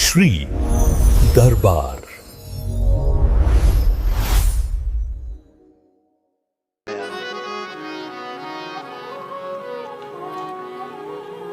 श्री दरबार।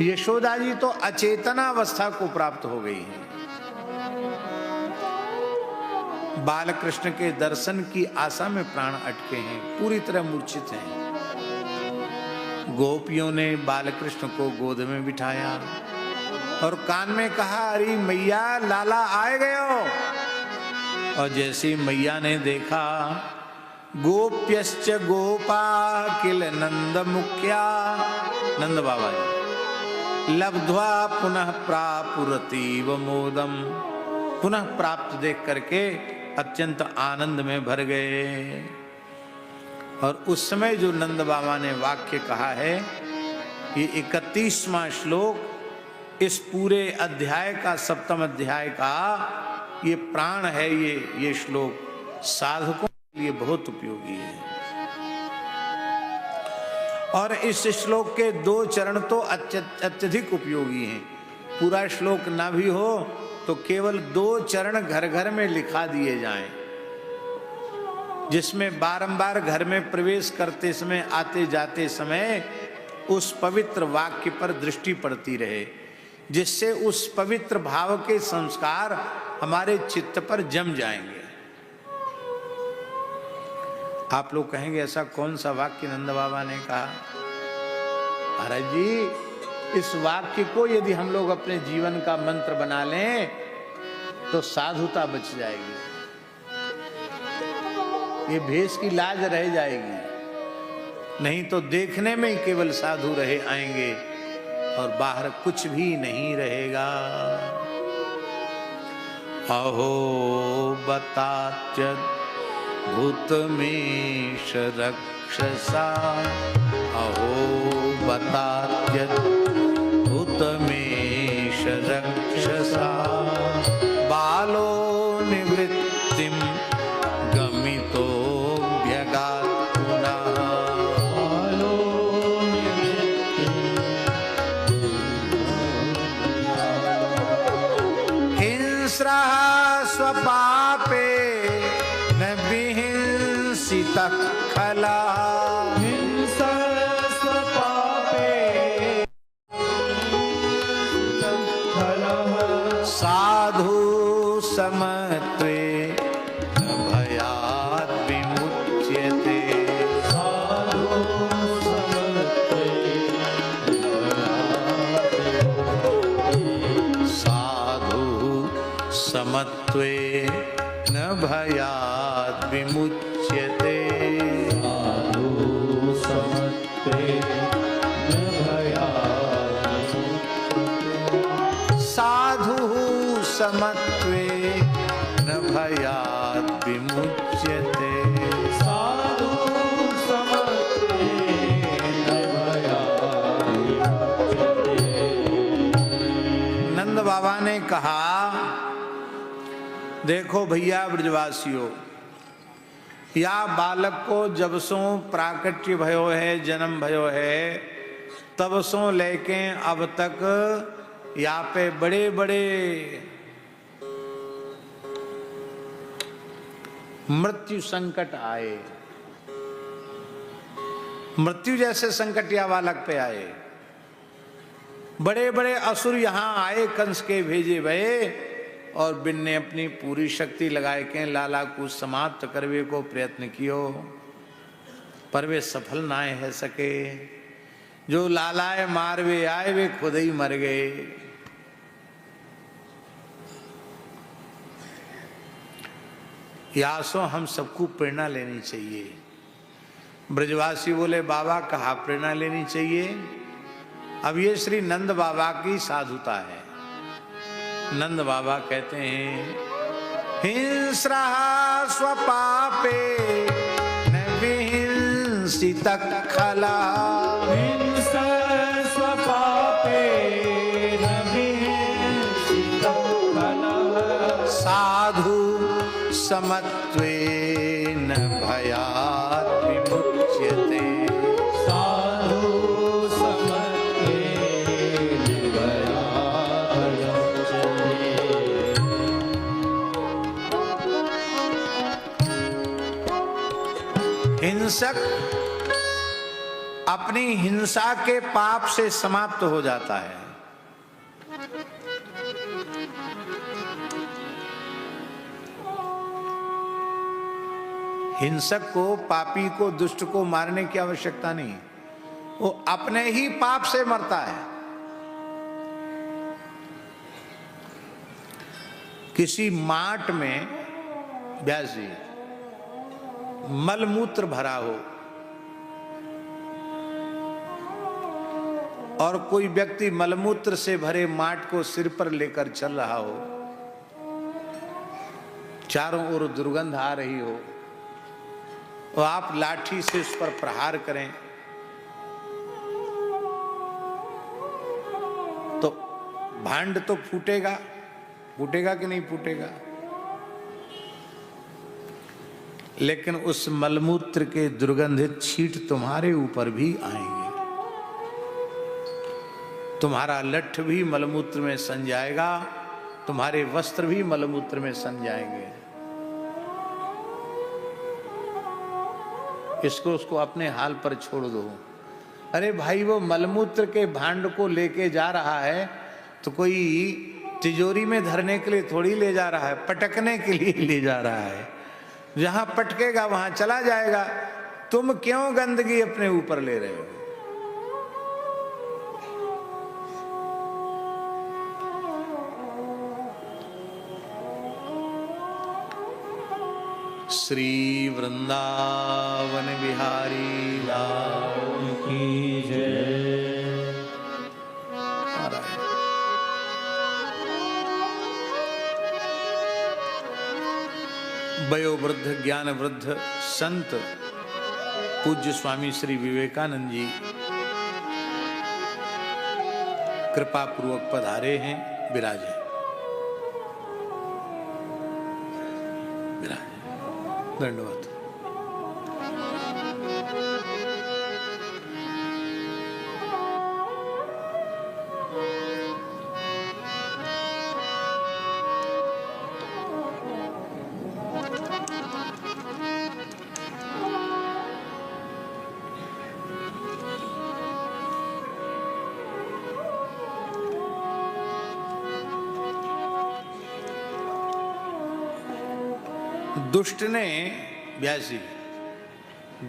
यशोदा जी तो अचेतनावस्था को प्राप्त हो गई हैं। बाल कृष्ण के दर्शन की आशा में प्राण अटके हैं, पूरी तरह मूर्छित हैं। गोपियों ने बाल कृष्ण को गोद में बिठाया और कान में कहा, अरे मैया लाला आए गए हो। और जैसी मैया ने देखा, गोप्यश्च गोपा किल नंद मुख्या, नंद बाबा जी लब्ध्वा पुनः प्रापुरतीव मोदम, पुनः प्राप्त देख करके अत्यंत आनंद में भर गए। और उस समय जो नंद बाबा ने वाक्य कहा है, ये 31वां श्लोक इस पूरे अध्याय का, 7वें अध्याय का ये प्राण है। ये श्लोक साधकों के लिए बहुत उपयोगी है। और इस श्लोक के 2 चरण तो अत्यधिक उपयोगी हैं। पूरा श्लोक ना भी हो तो केवल 2 चरण घर घर में लिखा दिए जाएं, जिसमें बारंबार घर में प्रवेश करते समय, आते जाते समय उस पवित्र वाक्य पर दृष्टि पड़ती रहे, जिससे उस पवित्र भाव के संस्कार हमारे चित्त पर जम जाएंगे। आप लोग कहेंगे ऐसा कौन सा वाक्य नंद बाबा ने कहा? अरे जी, इस वाक्य को यदि हम लोग अपने जीवन का मंत्र बना लें तो साधुता बच जाएगी, ये भेष की लाज रह जाएगी। नहीं तो देखने में ही केवल साधु रहे आएंगे और बाहर कुछ भी नहीं रहेगा। अहो बताच्य भूतमेष रक्षसा, अहो बताच्य भूतमेष रक्षसा, बालो निवृत्तिम गमितो व्यगात् पुनः, बालो निवृत्तिम हिंस्रः स्वपापे न विहिंसितः खलः, हिंस्रः स्वपापे खलः, साधु समत्वे न भयात् विमुच्यते, साधु समत्वे न भयात् विमुच्यते, साधु समत्वे न भयात्, साधु समत्वे न भयात् विमुच्यते, साधु समत्वे न भयात् विमुच्यते। नंद बाबा ने कहा, देखो भैया ब्रजवासियों, या बालक को जब सो प्राकट्य भयो है, जन्म भयो है, तब सो लेके अब तक या पे बड़े बड़े मृत्यु संकट आए, मृत्यु जैसे संकट या बालक पे आए। बड़े बड़े असुर यहां आए, कंस के भेजे भये, और बिन ने अपनी पूरी शक्ति लगाए के लाला को समाप्त करवे को प्रयत्न कियो, पर वे सफल ना है सके। जो लालाए मारवे आए, वे खुद ही मर गए। यासो हम सबको प्रेरणा लेनी चाहिए। ब्रजवासी बोले, बाबा कहाँ प्रेरणा लेनी चाहिए? अब ये श्री नंद बाबा की साधुता है। नंद बाबा कहते हैं, हिंस्रः स्वपापे न विहिंसितः खलः, हिंस्रः स्वपापे न विहिंसितः खलः, साधु समत्वे न भयात् विमुच्यते, साधु समत्वे न भयात् विमुच्यते। हिंसक अपनी हिंसा के पाप से समाप्त हो जाता है। हिंसक को, पापी को, दुष्ट को मारने की आवश्यकता नहीं, वो अपने ही पाप से मरता है। किसी माट में व्यास जी मलमूत्र भरा हो और कोई व्यक्ति मलमूत्र से भरे माट को सिर पर लेकर चल रहा हो, चारों ओर दुर्गंध आ रही हो, और आप लाठी से उस पर प्रहार करें तो भांड तो फूटेगा, फूटेगा कि नहीं फूटेगा? लेकिन उस मलमूत्र के दुर्गंधित छींट तुम्हारे ऊपर भी आएंगे, तुम्हारा लठ भी मलमूत्र में सन जाएगा, तुम्हारे वस्त्र भी मलमूत्र में सन जाएंगे। इसको उसको अपने हाल पर छोड़ दो। अरे भाई, वो मलमूत्र के भांड को लेके जा रहा है तो कोई तिजोरी में धरने के लिए थोड़ी ले जा रहा है, पटकने के लिए ले जा रहा है। जहां पटकेगा वहां चला जाएगा। तुम क्यों गंदगी अपने ऊपर ले रहे हो? श्री वृंदावन बिहारी लाल की जय। वयोवृद्ध ज्ञान वृद्ध संत पूज्य स्वामी श्री विवेकानंद जी कृपा पूर्वक पधारे हैं। विराजे विराजे। धन्यवाद। दुष्ट ने व्यासी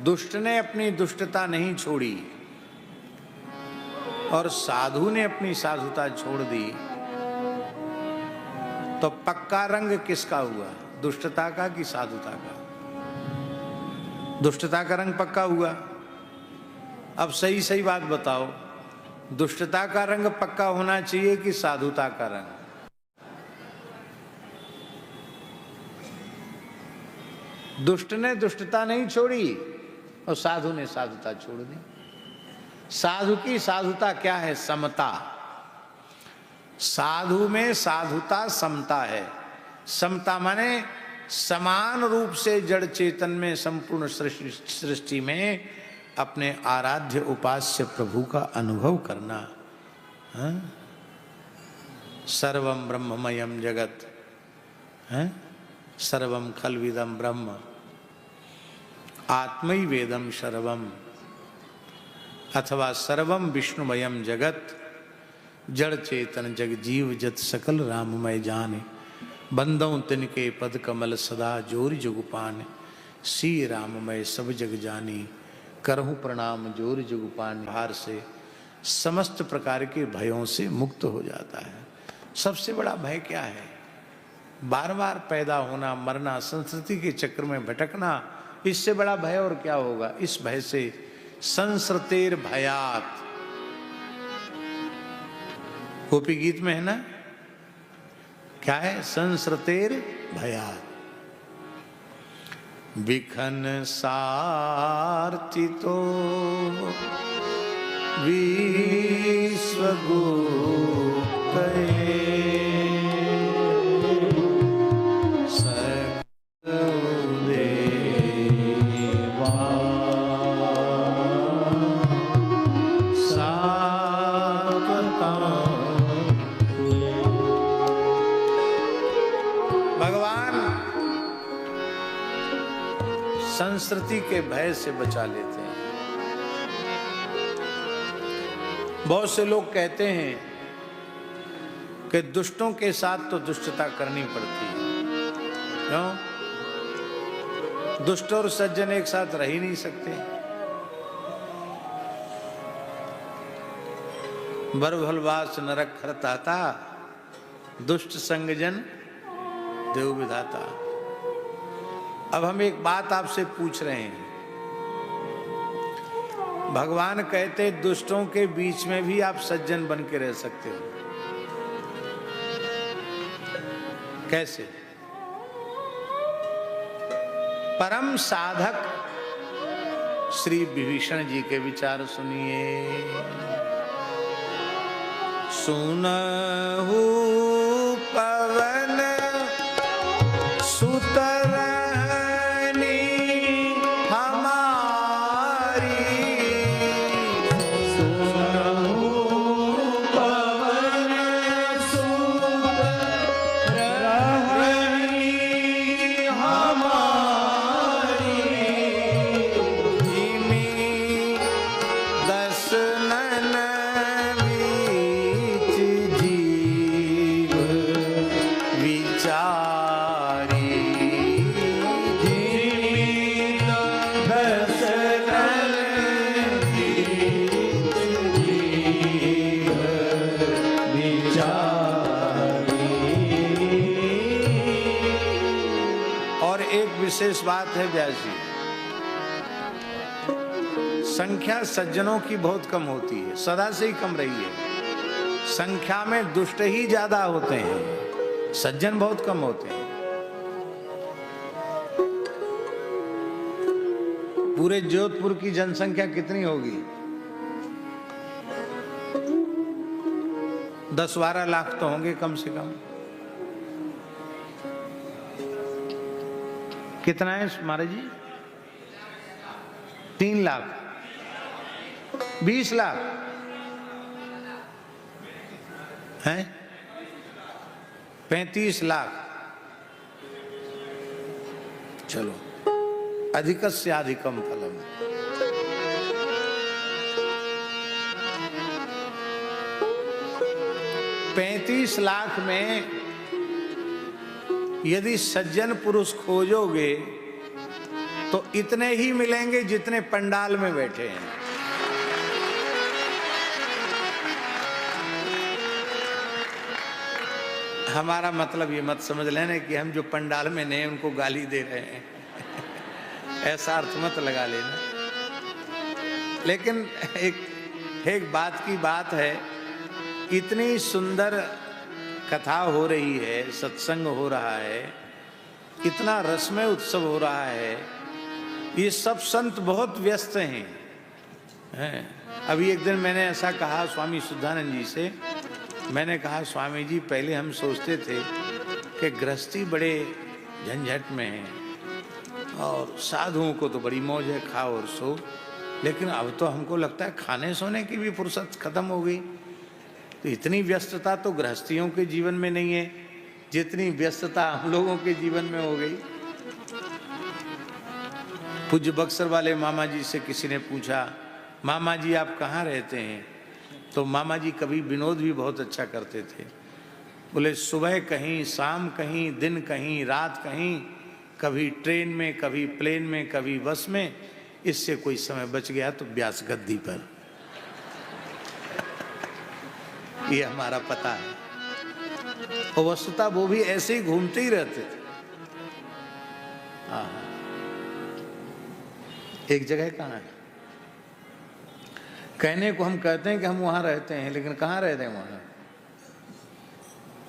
दुष्ट ने अपनी दुष्टता नहीं छोड़ी और साधु ने अपनी साधुता छोड़ दी, तो पक्का रंग किसका हुआ? दुष्टता का कि साधुता का? दुष्टता का रंग पक्का हुआ। अब सही सही बात बताओ, दुष्टता का रंग पक्का होना चाहिए कि साधुता का रंग? दुष्ट ने दुष्टता नहीं छोड़ी और साधु ने साधुता छोड़ दी। साधु की साधुता क्या है? समता। साधु में साधुता समता है। समता माने समान रूप से जड़ चेतन में संपूर्ण सृष्टि में अपने आराध्य उपास्य प्रभु का अनुभव करना। सर्वम ब्रह्ममयम जगत, सर्वम खलविदम ब्रह्म आत्मै वेदम सर्वम, अथवा सर्वम विष्णुमयम जगत जड़ चेतन जग जीव जत सकल राममय जाने, बंदों तिनके पद कमल सदा जोर जुगुपान, सी राममय सब जग जानी, करहूं प्रणाम जोर जुगुपान। हार से समस्त प्रकार के भयों से मुक्त हो जाता है। सबसे बड़ा भय क्या है? बार बार पैदा होना, मरना, संस्कृति के चक्र में भटकना। इससे बड़ा भय और क्या होगा? इस भय से संस्रतेर भयात, गोपी गीत में है ना, क्या है? संस्रतेर भयात। विखन सार्थितो विश्वगुप्तये संस्कृति के भय से बचा लेते हैं। बहुत से लोग कहते हैं कि दुष्टों के साथ तो दुष्टता करनी पड़ती है। क्यों? दुष्ट और सज्जन एक साथ रह ही नहीं सकते। बरभलवास नरक हरताता, दुष्ट संगजन देव विधाता। अब हम एक बात आपसे पूछ रहे हैं, भगवान कहते दुष्टों के बीच में भी आप सज्जन बन के रह सकते हो। कैसे? परम साधक श्री विभीषण जी के विचार सुनिए। सुनहु पवन सुतरनी हमारी, सुनहु पवन सुतरनी हमारी, जिमी दस नन बीच जीव विचारी, जिमी दस नन बीच जीव विचारी। और एक विशेष बात है व्यास जी, संख्या सज्जनों की बहुत कम होती है, सदा से ही कम रही है। संख्या में दुष्ट ही ज्यादा होते हैं, सज्जन बहुत कम होते हैं। पूरे जोधपुर की जनसंख्या कितनी होगी? 10-12 लाख तो होंगे कम से कम। कितना है महाराज जी? 3 लाख, 20 लाख हैं, 35 लाख। चलो, अधिकस्य अधिकम फलम। पैंतीस लाख में यदि सज्जन पुरुष खोजोगे तो इतने ही मिलेंगे जितने पंडाल में बैठे हैं। हमारा मतलब ये मत समझ लेना कि हम जो पंडाल में नहीं उनको गाली दे रहे हैं ऐसा अर्थ मत लगा लेना। लेकिन एक बात की बात है, इतनी सुंदर कथा हो रही है, सत्संग हो रहा है, इतना रसमय उत्सव हो रहा है, ये सब संत बहुत व्यस्त हैं। अभी एक दिन मैंने ऐसा कहा स्वामी शुद्धानंद जी से, मैंने कहा स्वामी जी पहले हम सोचते थे कि गृहस्थी बड़े झंझट में है और साधुओं को तो बड़ी मौज है, खाओ और सो, लेकिन अब तो हमको लगता है खाने सोने की भी फुर्सत खत्म हो गई। तो इतनी व्यस्तता तो गृहस्थियों के जीवन में नहीं है जितनी व्यस्तता हम लोगों के जीवन में हो गई। पूज्य बक्सर वाले मामा जी से किसी ने पूछा, मामा जी आप कहाँ रहते हैं? तो मामा जी कभी विनोद भी बहुत अच्छा करते थे। बोले सुबह कहीं, शाम कहीं, दिन कहीं, रात कहीं, कभी ट्रेन में, कभी प्लेन में, कभी बस में, इससे कोई समय बच गया तो व्यास गद्दी पर। ये हमारा पता है। और वस्तुतः वो भी ऐसे ही घूमते ही रहते थे। एक जगह कहाँ है, कहने को हम कहते हैं कि हम वहां रहते हैं, लेकिन कहाँ रहते हैं वहां?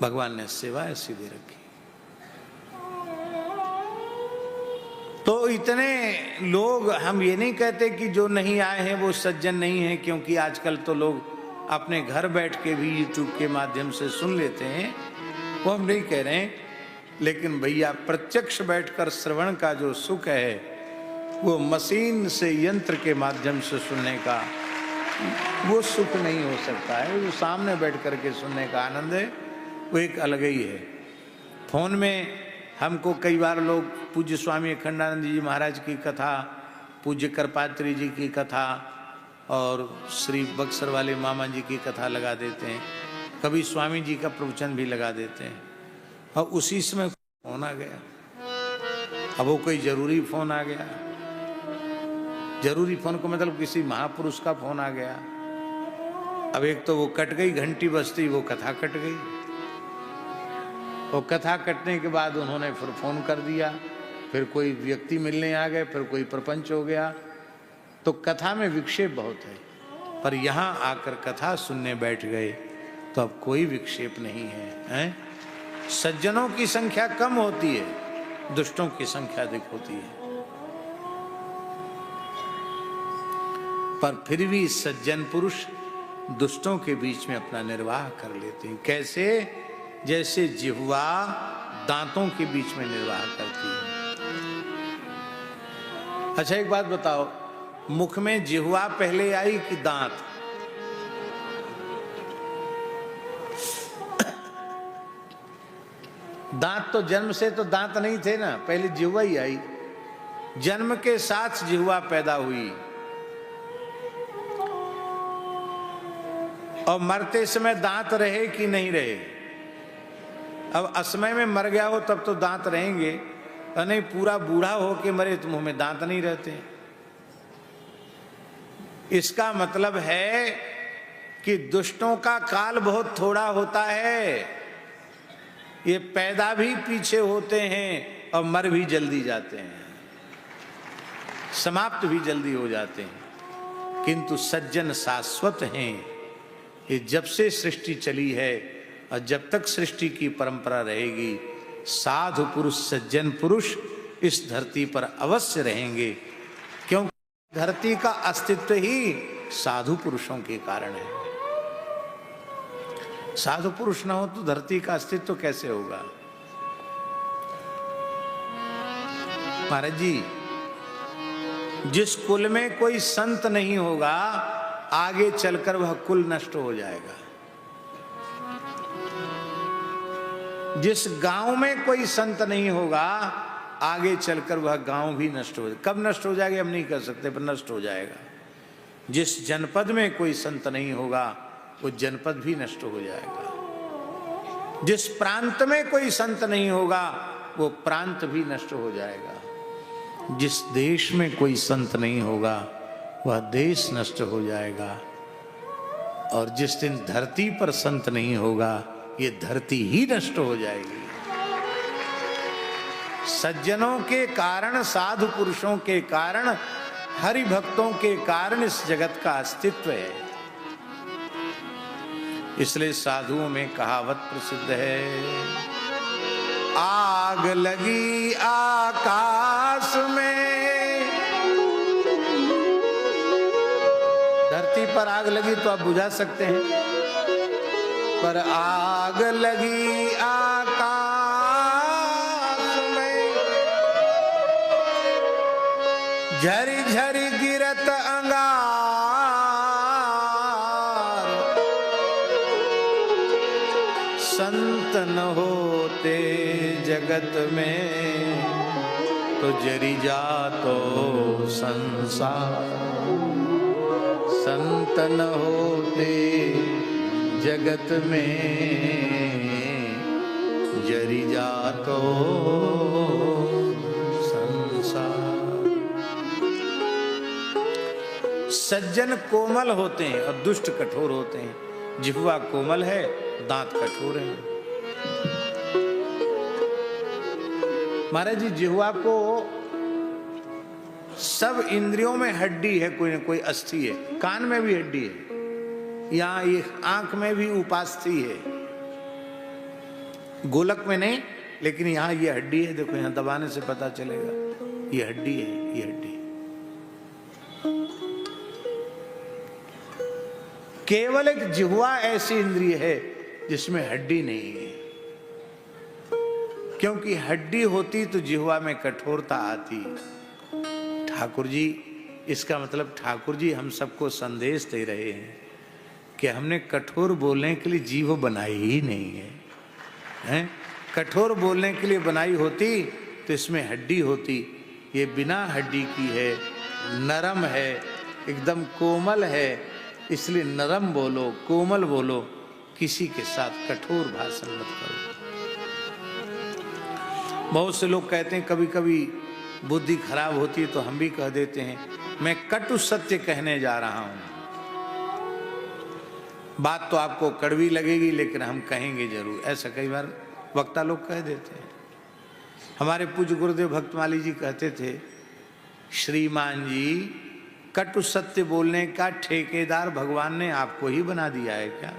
भगवान ने सेवा ऐसी दे रखी। तो इतने लोग, हम ये नहीं कहते कि जो नहीं आए हैं वो सज्जन नहीं है, क्योंकि आजकल तो लोग अपने घर बैठ के भी YouTube के माध्यम से सुन लेते हैं, वो हम नहीं कह रहे हैं। लेकिन भैया प्रत्यक्ष बैठकर श्रवण का जो सुख है वो मशीन से, यंत्र के माध्यम से सुनने का वो सुख नहीं हो सकता है। जो सामने बैठ कर के सुनने का आनंद है वो एक अलग ही है। फोन में हमको कई बार लोग पूज्य स्वामी अखंडानंद जी महाराज की कथा, पूज्य करपात्री जी की कथा और श्री बक्सर वाले मामा जी की कथा लगा देते हैं, कभी स्वामी जी का प्रवचन भी लगा देते हैं, और उसी समय फोन आ गया। अब वो कोई जरूरी फोन आ गया, जरूरी फोन को मतलब किसी महापुरुष का फोन आ गया। अब एक तो वो कट गई, घंटी बजती, वो कथा कट गई। वो कथा कटने के बाद उन्होंने फिर फोन कर दिया, फिर कोई व्यक्ति मिलने आ गए, फिर कोई प्रपंच हो गया। तो कथा में विक्षेप बहुत है, पर यहाँ आकर कथा सुनने बैठ गए तो अब कोई विक्षेप नहीं है, हैं? सज्जनों की संख्या कम होती है, दुष्टों की संख्या अधिक होती है, पर फिर भी सज्जन पुरुष दुष्टों के बीच में अपना निर्वाह कर लेते हैं। कैसे? जैसे जिह्वा दांतों के बीच में निर्वाह करती है। अच्छा एक बात बताओ, मुख में जिह्वा पहले आई कि दांत? दांत तो जन्म से तो दांत नहीं थे ना, पहले जिह्वा ही आई। जन्म के साथ जिह्वा पैदा हुई और मरते समय दांत रहे कि नहीं रहे? अब असमय में मर गया हो तब तो दांत रहेंगे, और नहीं पूरा बूढ़ा हो के मरे तो मुंह में दांत नहीं रहते। इसका मतलब है कि दुष्टों का काल बहुत थोड़ा होता है, ये पैदा भी पीछे होते हैं और मर भी जल्दी जाते हैं, समाप्त भी जल्दी हो जाते हैं। किंतु सज्जन शाश्वत हैं। ये जब से सृष्टि चली है और जब तक सृष्टि की परंपरा रहेगी, साधु पुरुष सज्जन पुरुष इस धरती पर अवश्य रहेंगे, क्योंकि धरती का अस्तित्व ही साधु पुरुषों के कारण है। साधु पुरुष न हो तो धरती का अस्तित्व कैसे होगा? महाराज जी, जिस कुल में कोई संत नहीं होगा, आगे चलकर वह कुल नष्ट हो जाएगा। जिस गांव में कोई संत नहीं होगा, आगे चलकर वह गांव भी नष्ट हो जाएगा। कब नष्ट हो जाएगा हम नहीं कह सकते, पर नष्ट हो जाएगा। जिस जनपद में कोई संत नहीं होगा, वो जनपद भी नष्ट हो जाएगा। जिस प्रांत में कोई संत नहीं होगा, वो प्रांत भी नष्ट हो जाएगा। जिस देश में कोई संत नहीं होगा, वह देश नष्ट हो जाएगा। और जिस दिन धरती पर संत नहीं होगा, ये धरती ही नष्ट हो जाएगी। सज्जनों के कारण, साधु पुरुषों के कारण, हरि भक्तों के कारण इस जगत का अस्तित्व है। इसलिए साधुओं में कहावत प्रसिद्ध है, आग लगी आकाश में। धरती पर आग लगी तो आप बुझा सकते हैं, पर आग लगी आकाश में, झरी झरी गिरत अंगार। संत न होते जगत में, तो जरी जातो संसार। संत न होते जगत में, जरी जातो संसार। सज्जन कोमल होते हैं और दुष्ट कठोर होते हैं। जिह्वा कोमल है, दांत कठोर हैं। महाराज जी, जिह्वा को सब इंद्रियों में हड्डी है, कोई न कोई अस्थि है। कान में भी हड्डी है, यहाँ ये आंख में भी उपास्थि है, गोलक में नहीं, लेकिन यहाँ ये हड्डी है। देखो यहाँ दबाने से पता चलेगा, ये हड्डी है, ये हड्डी। केवल एक जिह्वा ऐसी इंद्रिय है जिसमें हड्डी नहीं है, क्योंकि हड्डी होती तो जिह्वा में कठोरता आती। ठाकुर जी, इसका मतलब ठाकुर जी हम सबको संदेश दे रहे हैं कि हमने कठोर बोलने के लिए जीभ बनाई ही नहीं है, हैं? कठोर बोलने के लिए बनाई होती तो इसमें हड्डी होती, ये बिना हड्डी की है, नरम है, एकदम कोमल है, इसलिए नरम बोलो, कोमल बोलो, किसी के साथ कठोर भाषण मत करो। बहुत से लोग कहते हैं कभी कभी बुद्धि खराब होती है तो हम भी कह देते हैं मैं कटु सत्य कहने जा रहा हूं। बात तो आपको कड़वी लगेगी लेकिन हम कहेंगे जरूर, ऐसा कई बार वक्ता लोग कह देते हैं। हमारे पूज्य गुरुदेव भक्तमाली जी कहते थे, श्रीमान जी कटु सत्य बोलने का ठेकेदार भगवान ने आपको ही बना दिया है क्या?